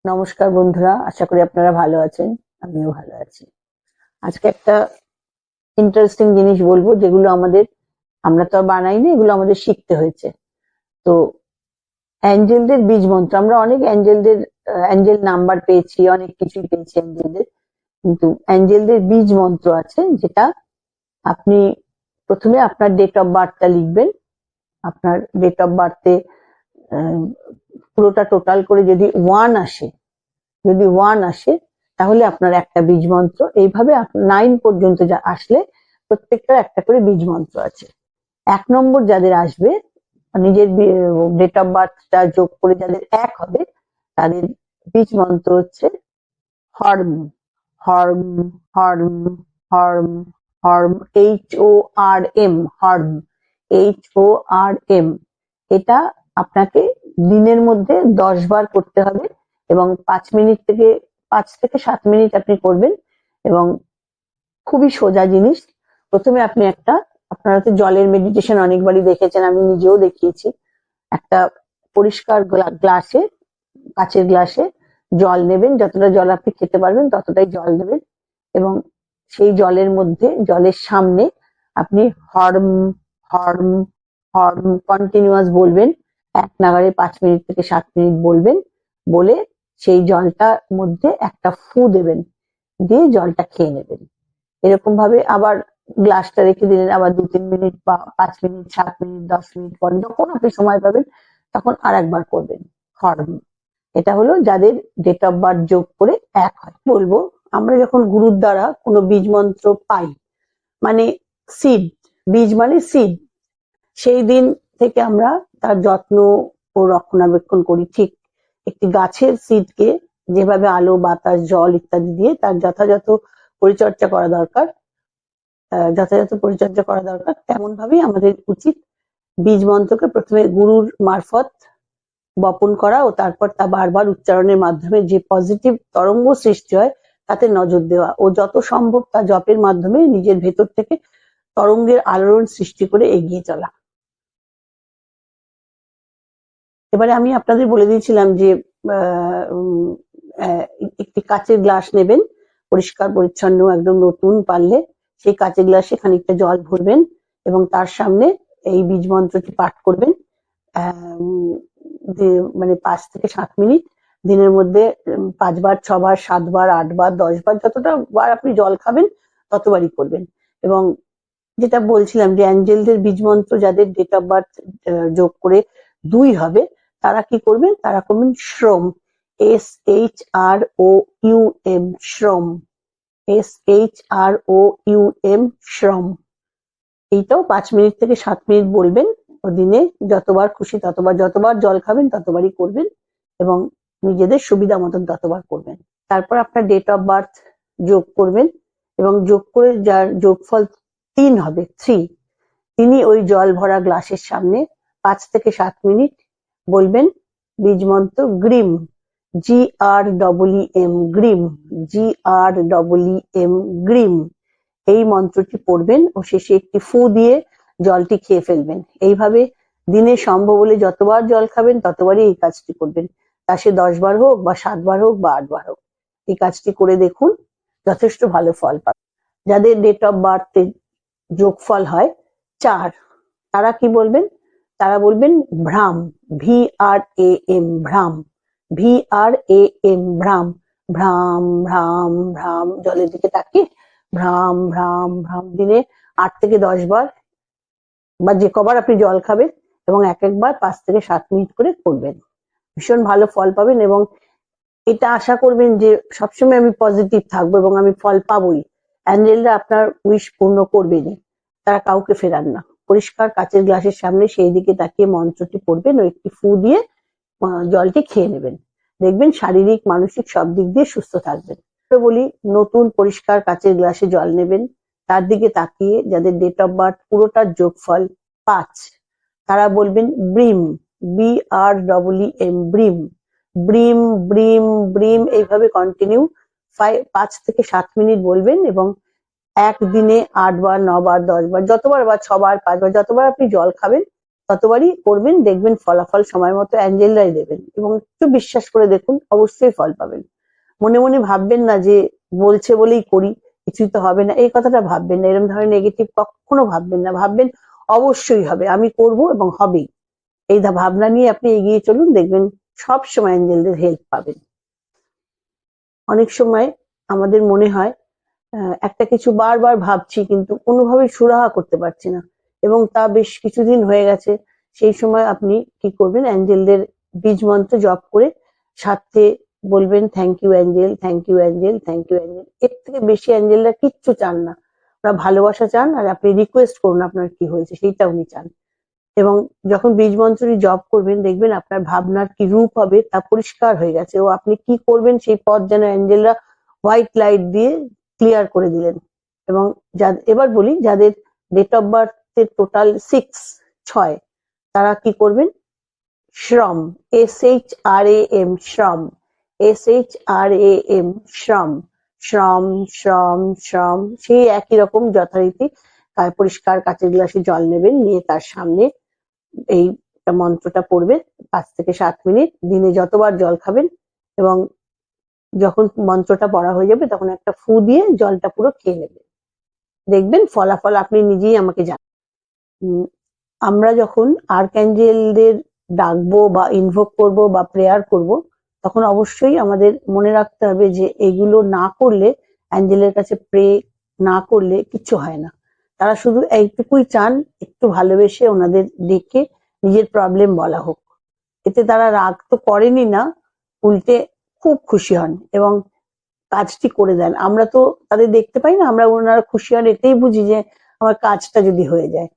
নমস্কার বন্ধুরা, আশা করি আপনারা ভালো আছেন। আমিও ভালো আছি। আজকে একটা ইন্টারেস্টিং জিনিস বলবো, যেগুলো আমরা তো আর বানাইনি, এগুলো আমাদের শিখতে হয়েছে। তো অ্যাঞ্জেলদের বীজ মন্ত্র, আমরা অনেক অ্যাঞ্জেল নাম্বার পেয়েছি, অনেক কিছুই পেয়েছি অ্যাঞ্জেলদের, কিন্তু অ্যাঞ্জেলদের বীজ মন্ত্র আছে, যেটা আপনি প্রথমে আপনার ডেট অফ বার্থটা লিখবেন। আপনার ডেট অফ বার্থে পুরোটা টোটাল করে যদি ওয়ান আসে তাহলে আপনার একটা বীজ মন্ত্র। এইভাবে 9 পর্যন্ত যা আসলে প্রত্যেকটার একটা করে বীজ মন্ত্র আছে। 1 নম্বর যাদের আসবে, নিজের ডেট অফ বার্থটা যোগ করে যাদের 1 হবে, তাদের বীজ মন্ত্র হচ্ছে হর্ম, হর্ম, হর্ম, হর্ম, হর্ম, HORM, হর্ম, HORM। এটা আপনাকে দিনের মধ্যে 10 বার করতে হবে এবং 5 থেকে 7 মিনিট আপনি করবেন। এবং খুবই সোজা জিনিস। প্রথমে আপনি আপনারা তো জলের মেডিটেশন অনেকবারই দেখেছেন, আমি নিজেও দেখিয়েছি। একটা পরিষ্কার গ্লাসে, কাচের গ্লাসে জল নেবেন, যতটা জল আপনি খেতে পারবেন ততটাই জল নেবেন, এবং সেই জলের সামনে আপনি হর্ম, হর্ম, হর্ম কন্টিনিউয়াস বলবেন। এক নাগাড়ে 5 মিনিট থেকে 7 মিনিট বলবেন। বলে সেই জলটার মধ্যে একটা ফু দেবেন, দিয়ে জলটা খেয়ে নেবেন। এরকম ভাবে আবার গ্লাসটা রেখে দিলেন, আবার 2-3 মিনিট বা 5 মিনিট, 7 মিনিট, 10 মিনিট পর যখন আপনি সময় পাবেন তখন আর একবার করবেন হর্ম। এটা হলো যাদের ডেট অফ বার্থ যোগ করে 1 হয়। বলবো, আমরা যখন গুরুর দ্বারা কোনো বীজ মন্ত্র পাই, মানে সিড, বীজ মানে সিড, সেই দিন থেকে আমরা তার যত্ন ও রক্ষণাবেক্ষণ করি। ঠিক একটি গাছের সিডকে যেভাবে আলো, বাতাস, জল ইত্যাদি দিয়ে তার পরিচর্যা করা দরকার যথাযথ করা দরকার, তেমন ভাবেই আমাদের উচিত বীজ মন্ত্রকে প্রথমে গুরুর মারফত বপন করা ও তারপর তা বারবার উচ্চারণের মাধ্যমে যে পজিটিভ তরঙ্গ সৃষ্টি হয় তাতে নজর দেওয়া, ও যত সম্ভব তা জপের মাধ্যমে নিজের ভেতর থেকে তরঙ্গের আলোড়ন সৃষ্টি করে এগিয়ে চলা। এবারে আমি আপনাদের বলে দিয়েছিলাম যে একটি কাচের গ্লাস নেবেন, পরিষ্কার পরিচ্ছন্ন, একদম নতুন পারলে সেই কাচের গ্লাসে খানিকটা জল ভরবেন এবং তার সামনে এই বীজ মন্ত্রটি পাঠ করবেন। মানে 5 থেকে 7 মিনিট দিনের মধ্যে 5 বার, 6 বার, 7 বার, 8 বার, 10 বার, যতটা বার আপনি জল খাবেন ততবারই করবেন। এবং যেটা বলছিলাম যে অ্যাঞ্জেলদের বীজ মন্ত্র যাদের ডেট অফ বার্থ যোগ করে 2 হবে, তারা কি করবেন? তারা করবেন শ্রম, SHROUM, শ্রম, SHROUM, শ্রম। এইটাও 5 মিনিট থেকে 7 মিনিট বলবেন ও দিনে যতবার খুশি ততবার, যতবার জল খাবেন ততবারই করবেন এবং নিজেদের সুবিধা মতন ততবার করবেন। তারপর আপনার ডেট অফ বার্থ যোগ করবেন এবং যোগ করে যার যোগফল 3 হবে, 3, তিনি ওই জল ভরা গ্লাসের সামনে 5 থেকে 7 মিনিট বলবেন বীজ মন্ত্র Grimm, GREEM, Grimm, GREEM, Grimm. এই মন্ত্রটি পড়বেন ও শেষে একটি ফু দিয়ে জলটি খেয়ে ফেলবেন। এইভাবে দিনে সম্ভব হলে যতবার জল খাবেন ততবারই এই কাজটি করবেন। তা সে 10 বার হোক বা 7 বার হোক বা 8 বার হোক, এই কাজটি করে দেখুন, যথেষ্ট ভালো ফল পাবেন। যাদের ডেট অফ বার্থে যোগফল হয় 4, তারা কি বলবেন? তারা বলবেন ভ্রাম, VRAM, ভ্রাম, VRAM, ভ্রাম, ভ্রাম, ভ্রাম, ভ্রাম, জলের দিকে তাকিয়ে ভ্রাম, ভ্রাম, ভ্রাম, দিনে 8 থেকে 10 বার বা যে কবার আপনি জল খাবেন এবং এক একবার 5 থেকে 7 মিনিট করে করবেন। ভীষণ ভালো ফল পাবেন এবং এটা আশা করবেন যে সবসময় আমি পজিটিভ থাকবো এবং আমি ফল পাবোই। অ্যাঞ্জেলরা আপনার উইশ পূর্ণ করবেনই, তারা কাউকে ফেরান না। পরিষ্কার কাচের গ্লাসের সামনে সেই দিকে তাকিয়ে মন্ত্রটি পড়বেন ও একটি ফু দিয়ে জলটি খেয়ে নেবেন। দেখবেন শারীরিক, মানসিক সব দিক দিয়ে সুস্থ থাকবেন। বলি, নতুন পরিষ্কার কাচের গ্লাসে জল নেবেন, তার দিকে তাকিয়ে যাদের ডেট অফ বার্থ পুরোটার যোগফল 5, তারা বলবেন brim, BREEM, brim, brim, brim, brim, এইভাবে কন্টিনিউ 5 থেকে 7 মিনিট বলবেন এবং একদিনে 8 বার, 9 বার, 10 বার, যতবার বা 6 বার, 5 বার, যতবার আপনি জল খাবেন ততবারই করবেন, দেখবেন ফলাফল সময় মতো অ্যাঞ্জেলরাই দেবেন, এবং একটু বিশ্বাস করে দেখুন, অবশ্যই ফল পাবেন। মনে মনে ভাববেন না যে বলছে বলেই করি, কিছুই তো হবে না, এই কথাটা ভাববেন না। এরকম ধরনের নেগেটিভ কখনো ভাববেন না, ভাববেন অবশ্যই হবে, আমি করব এবং হবেই। এই ভাবনা নিয়ে আপনি এগিয়ে চলুন, দেখবেন সব সময় অ্যাঞ্জেলদের হেল্প পাবেন। অনেক সময় আমাদের মনে হয় একটা কিছু বারবার ভাবছি কিন্তু কোনোভাবেই সুরাহা করতে পারছি না, এবং তা বেশ কিছুদিন হয়ে গেছে। সেই সময় আপনি কি করবেন, অ্যাঞ্জেলদের বীজ মন্ত্র জপ করে সাথে বলবেন thank you angel, thank you angel, thank you angel. এর থেকে বেশি অ্যাঞ্জেলরা কিচ্ছু চান না, ওরা ভালোবাসা চান, আর আপনি রিকোয়েস্ট করুন আপনার কি হয়েছে সেইটা উনি চান। এবং যখন বীজ মন্ত্রটি জপ করবেন, দেখবেন আপনার ভাবনার কি রূপ হবে তা পরিষ্কার হয়ে গেছে, ও আপনি কি করবেন সেই পথ যেন অ্যাঞ্জেলরা হোয়াইট লাইট দিয়ে ক্লিয়ার করে দিলেন। এবং এবার বলি, যাদের ডেট অফ বার্থ এর টোটাল 6 তারা কি করবেন, শ্রম, SHRAM, শ্রম, SHRAM, শ্রম, শ্রম শ্রম শ্রম, সেই একই রকম যথারীতি পরিষ্কার কাঁচের গ্লাসে জল নেবেন, নিয়ে তার সামনে এই মন্ত্রটা পড়বেন 5 থেকে 7 মিনিট, দিনে যতবার জল খাবেন, এবং যখন মন্ত্রটা পড়া হয়ে যাবে তখন একটা ফু দিয়ে জলটা পুরো খেয়ে নেবেন, দেখবেন ফলাফল আপনি নিজেই আমাকে জানাবেন। আমরা যখন আর্কঅ্যাঞ্জেলদের ডাকবো বা ইনভোক করব বা প্রেয়ার করব, তখন অবশ্যই আমাদের মনে রাখতে হবে যে এগুলো না করলে, অ্যাঞ্জেলের কাছে প্রে না করলে কিচ্ছু হয় না। তারা শুধু এইটুকুই চান, একটু ভালোবেসে ওনাদের ডেকে নিজের প্রবলেম বলা হোক। এতে তারা রাগ তো করেনই না, উল্টে খুব খুশি হন এবং কাজটি করে দেন। আমরা তো তাদের দেখতে পাই না, আমরা ওনারা খুশি হন এতেই বুঝি যে আমার কাজটা যদি হয়ে যায়।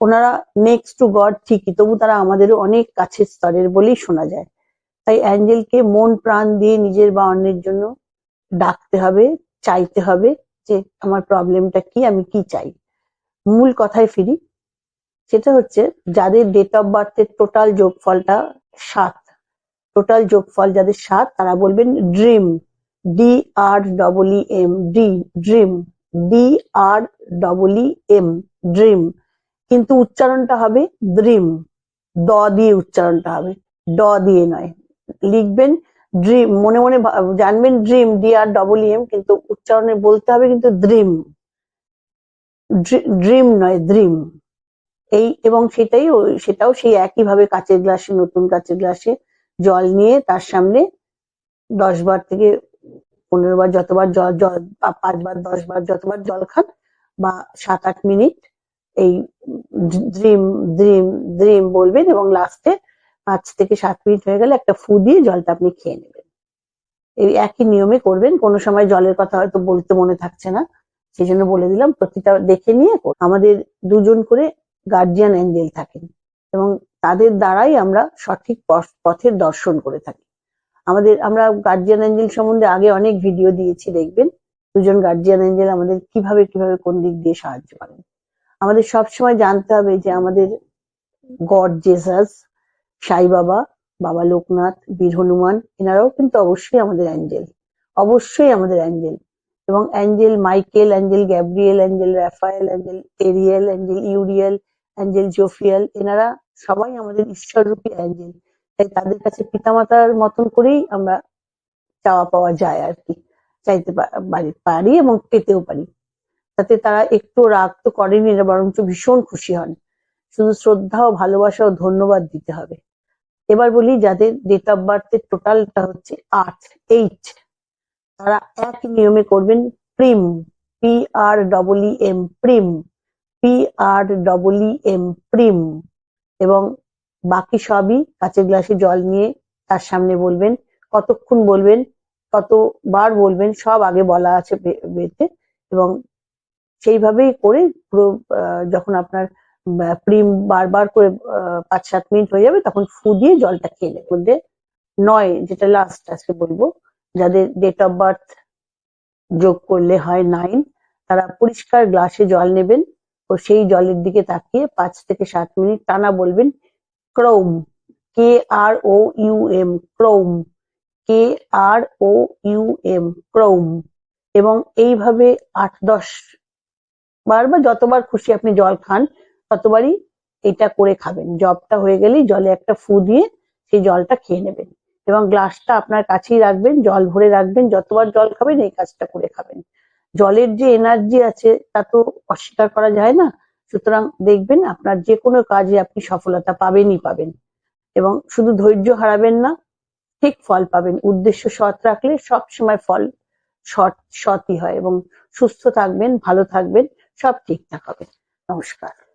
ওনারা নেক্সট টু গড ঠিকই, তবু তারা আমাদেরও অনেক কাছের স্তরের বলেই শোনা যায়। তাই অ্যাঞ্জেলকে মন প্রাণ দিয়ে নিজের বা অন্যের জন্য ডাকতে হবে, চাইতে হবে যে আমার প্রবলেমটা কি, আমি কি চাই। মূল কথায় ফিরি, সেটা হচ্ছে যাদের ডেট অফ বার্থের টোটাল যোগফলটা 7, টোটাল যোগফল যাদের 7, তারা বলবেন dream, DREEM, dream, DREEM, dream, কিন্তু উচ্চারণটা হবে দ্রিম, দ দিয়ে উচ্চারণটা হবে, ড দিয়ে নয়। লিখবেন ড্রিম, মনে মনে জানবেন ড্রিম, DREEM, কিন্তু উচ্চারণে বলতে হবে কিন্তু দ্রিম, ড্রিম নয়, দ্রিম। এবং সেটাও সেই একইভাবে কাচের গ্লাসে, নতুন কাচের গ্লাসে জল নিয়ে তার সামনে 10 বার থেকে 15 বার, যতবার জল 5 বার 10 বার যতবার জল খান, বা 7-8 মিনিট এই ড্রিম ড্রিম ড্রিম বলবেন, এবং লাস্টে 5 থেকে 7 মিনিট হয়ে গেলে একটা ফু দিয়ে জলটা আপনি খেয়ে নেবেন। এই একই নিয়মে করবেন। কোনো সময় জলের কথা হয়তো বলতে মনে থাকছে না, সেই জন্য বলে দিলাম, প্রতিটা দেখে নিয়ে। আমাদের 2 জন করে গার্জিয়ান অ্যাঞ্জেল থাকেন, এবং তাদের দ্বারাই আমরা সঠিক পথের দর্শন করে থাকি। আমরা গার্জিয়ান অ্যাঞ্জেল সম্বন্ধে আগে অনেক ভিডিও দিয়েছি, দেখবেন 2 জন গার্জিয়ান অ্যাঞ্জেল আমাদের কিভাবে কোন দিক দিয়ে সাহায্য করেন। আমাদের সবসময় জানতে হবে যে আমাদের গড জেসাস, সাই বাবা, বাবা লোকনাথ, বীর হনুমান, এনারাও কিন্তু অবশ্যই আমাদের অ্যাঞ্জেল, অবশ্যই আমাদের অ্যাঞ্জেল। এবং angel Michael, angel Gabriel, angel Raphael, angel Ariel, angel Uriel, angel Jophiel, এনারা সবাই আমাদের ঈশ্বররূপী অ্যাঞ্জেল। তাই তাদের কাছে পিতামাতার মতন করেই আমরা চাওয়া পাওয়া যায় আর কি, চাইতে পারি এবং পেতেও পারি। তাতে তারা একটু রাগ তো করেনি, বরঞ্চ ভীষণ খুশি হন। শুধু শ্রদ্ধা ও ভালোবাসা ও ধন্যবাদ দিতে হবে। এবার বলি, যাদের ডেট অফ বার্থের টোটালটা হচ্ছে 8, তারা এক নিয়মে করবেন prime, PREEM, prime, PREEM, prime, এবং বাকি সবই কাচের গ্লাসে জল নিয়ে তার সামনে বলবেন। কতক্ষণ বলবেন, কতবার বলবেন, সব আগে বলা আছে বেতে, এবং সেইভাবেই করে পুরো যখন আপনার প্রিম বারবার করে 5-7 মিনিট হয়ে যাবে, তখন ফু দিয়ে জলটা খেয়ে নেবেন। মধ্যে 9, যেটা লাস্ট আজকে বলবো, যাদের ডেট অফ বার্থ যোগ করলে হয় 9, তারা পরিষ্কার গ্লাসে জল নেবেন ও সেই জলের দিকে তাকিয়ে 5 থেকে 7 মিনিট টানা বলবেন ক্রৌম, KROUM, ক্রৌম, KROUM, ক্রৌম। এবং এইভাবে 8-10 বার বা যতবার খুশি আপনি জল খান, ততবারই এটা করে খাবেন। জবটা হয়ে গেলেই জলে একটা ফু দিয়ে সেই জলটা খেয়ে নেবেন এবং গ্লাসটা আপনার কাছেই রাখবেন, জল ভরে রাখবেন, যতবার জল খাবেন এই কাজটা করে খাবেন। জলের যে এনার্জি আছে তা তো অস্বীকার করা যায় না, সুতরাং দেখবেন আপনার যে কোনো কাজে আপনি সফলতা পাবেনই পাবেন এবং শুধু ধৈর্য হারাবেন না, ঠিক ফল পাবেন। উদ্দেশ্য সৎ রাখলে সব সময় ফল সৎই হয় এবং সুস্থ থাকবেন, ভালো থাকবেন, সব ঠিকঠাক হবে। নমস্কার।